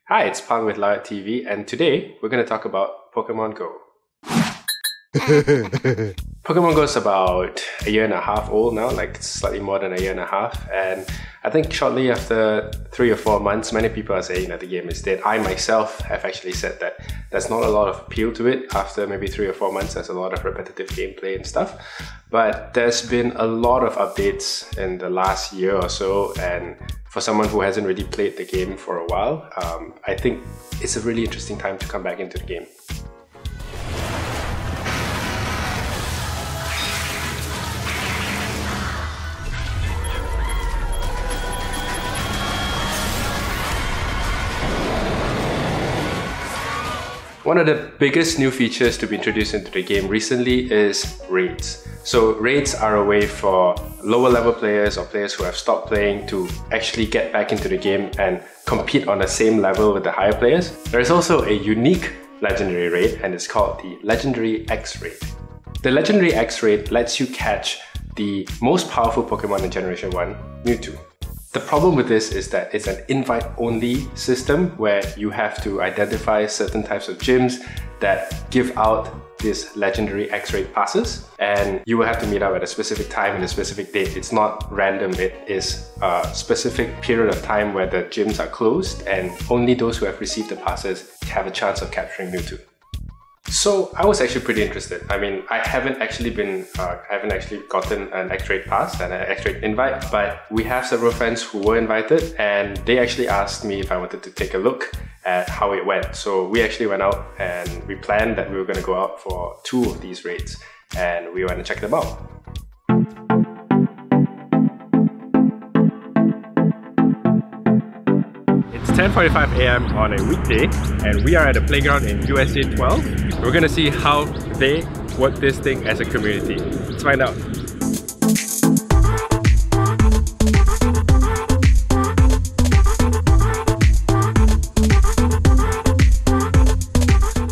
Hi, it's Pang with Lowyat TV, and today we're going to talk about Pokemon Go. Pokemon Go is about a year and a half old now, like slightly more than a year and a half, and I think shortly after 3 or 4 months, many people are saying that the game is dead. I myself have actually said that there's not a lot of appeal to it. After maybe 3 or 4 months, there's a lot of repetitive gameplay and stuff, but there's been a lot of updates in the last year or so, and for someone who hasn't really played the game for a while, I think it's a really interesting time to come back into the game. One of the biggest new features to be introduced into the game recently is raids. So raids are a way for lower level players or players who have stopped playing to actually get back into the game and compete on the same level with the higher players. There is also a unique legendary raid, and it's called the Legendary X raid. The Legendary X raid lets you catch the most powerful Pokemon in Generation 1, Mewtwo. The problem with this is that it's an invite-only system where you have to identify certain types of gyms that give out this legendary X-raid passes, and you will have to meet up at a specific time and a specific date. It's not random, it is a specific period of time where the gyms are closed and only those who have received the passes have a chance of capturing Mewtwo. So I was actually pretty interested. I mean, I haven't actually gotten an X-raid pass and an X-raid invite, but we have several friends who were invited, and they actually asked me if I wanted to take a look at how it went. So we actually went out and we planned that we were going to go out for 2 of these raids, and we went and checked them out. It's 10:45 AM on a weekday, and we are at a playground in USA 12. We're gonna see how they work this thing as a community. Let's find out.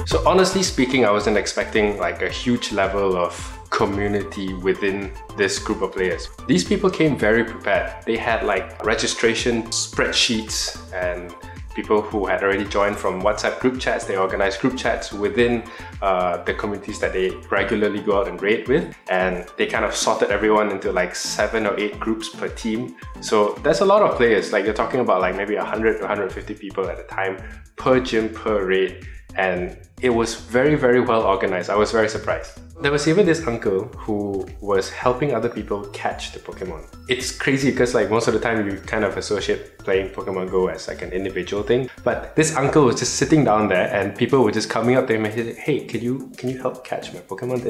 So honestly speaking, I wasn't expecting like a huge level of community within this group of players. These people came very prepared. They had like registration spreadsheets and people who had already joined from WhatsApp group chats. They organized group chats within the communities that they regularly go out and raid with, and they kind of sorted everyone into like 7 or 8 groups per team. So there's a lot of players. Like you're talking about like maybe 100 to 150 people at a time per gym, per raid, and it was very, very well organized. I was very surprised. There was even this uncle who was helping other people catch the Pokemon. It's crazy because like most of the time you kind of associate playing Pokemon Go as like an individual thing, but this uncle was just sitting down there and people were just coming up to him and he's like, hey, can you help catch my Pokemon?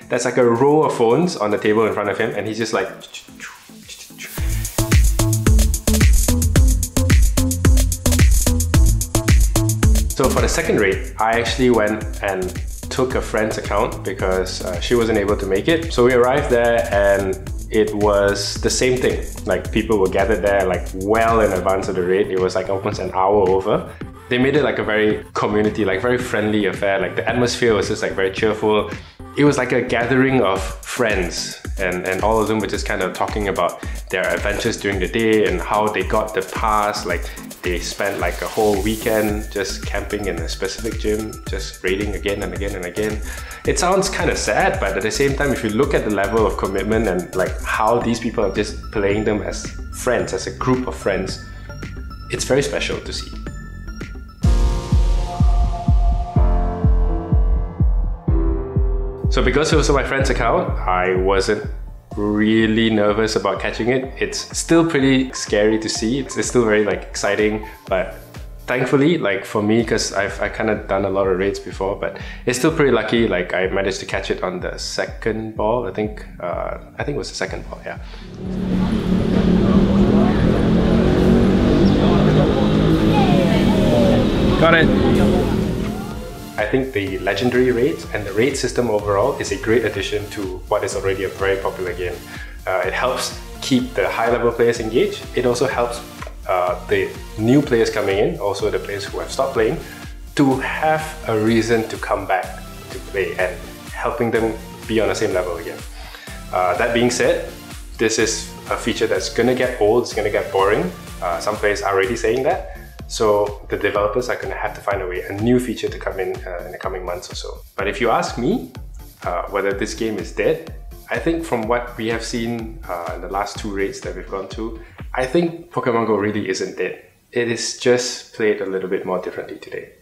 That's like a row of phones on the table in front of him, and he's just like... So for the second raid, I actually went and took a friend's account because she wasn't able to make it. So we arrived there and it was the same thing. Like people were gathered there like well in advance of the raid. It was like almost an hour over. They made it like a very community, like very friendly affair. Like the atmosphere was just like very cheerful. It was like a gathering of friends, and all of them were just kind of talking about their adventures during the day and how they got the pass. Like they spent like a whole weekend just camping in a specific gym, just raiding again and again and again. It sounds kind of sad, but at the same time, if you look at the level of commitment and like how these people are just playing them as friends, as a group of friends, it's very special to see. So because it was on my friend's account, I wasn't really nervous about catching it. It's still pretty scary to see. It's still very like exciting, but thankfully, like for me, because I've kind of done a lot of raids before, but it's still pretty lucky. Like I managed to catch it on the second ball. I think it was the second ball, yeah. Got it. I think the legendary raids and the raid system overall is a great addition to what is already a very popular game. It helps keep the high level players engaged. It also helps the new players coming in, also the players who have stopped playing, to have a reason to come back to play and helping them be on the same level again. That being said, this is a feature that's gonna get old, it's gonna get boring. Some players are already saying that. So the developers are going to have to find a new feature to come in the coming months or so. But if you ask me whether this game is dead, I think from what we have seen in the last 2 raids that we've gone to, I think Pokemon Go really isn't dead. It is just played a little bit more differently today.